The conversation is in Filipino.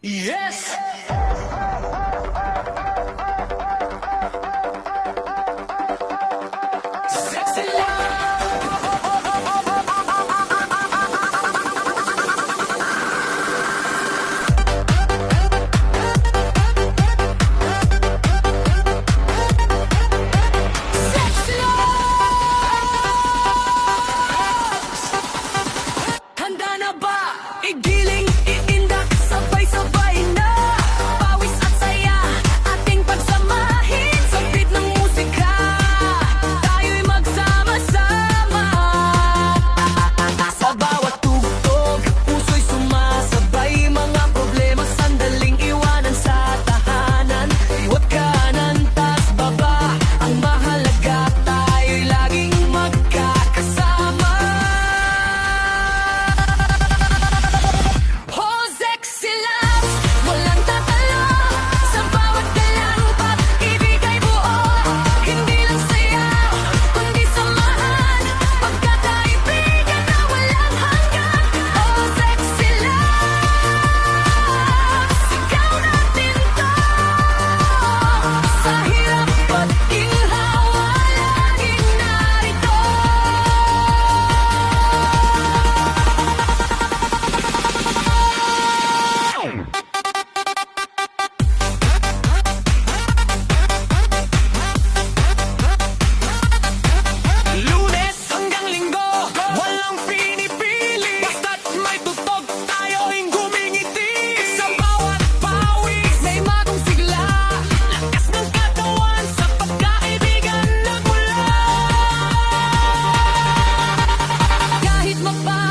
Yes! Sexy handa na ba? Igiling, iindak, sabay-sabay na. Pawis at saya, ating pagsamahin. Sa beat ng musika, tayo'y magsama-sama. Sa bawat tugtog, puso'y sumasabay. Mga problema, sandaling iwanan sa tahanan. Iwat kanan, tas baba. Ang mahalaga, tayo'y laging magkakasama. Walang tatalo sa bawat galaw, pag-ibig ay buo. Hindi lang sayaw, kundi samahan. Pagkakaibigan na walang hanggan. Oh, sexy love, sigaw natin to. Sa hirap at ginhawa, laging narito. Lunes hanggang Linggo, walang pinipili. Basta't may tutog, tayo'y gumingiti. Sa bawat pawis, may magong sigla. Lakas ng katawan, sa pagkaibigan nagmula. Kahit mapa